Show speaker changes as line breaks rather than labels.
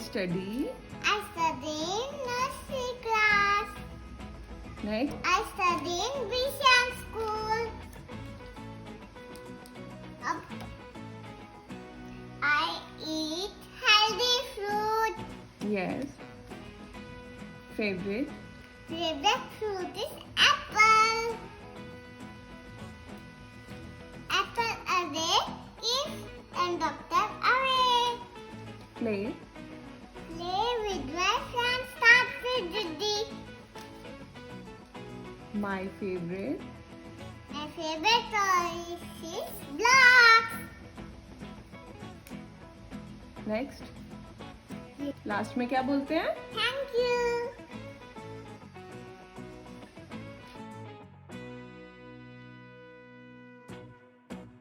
study.
I study in nursery class.
Next.
I study in Vision school. I eat healthy fruit.
Yes. Favorite.
Favorite fruit is apple. Apple away, if and doctor away.
Play.
Play with my friends, start with Diddy.
My favorite.
My favorite toy is blocks.
Next. Last में क्या बोलते हैं?
Thank you.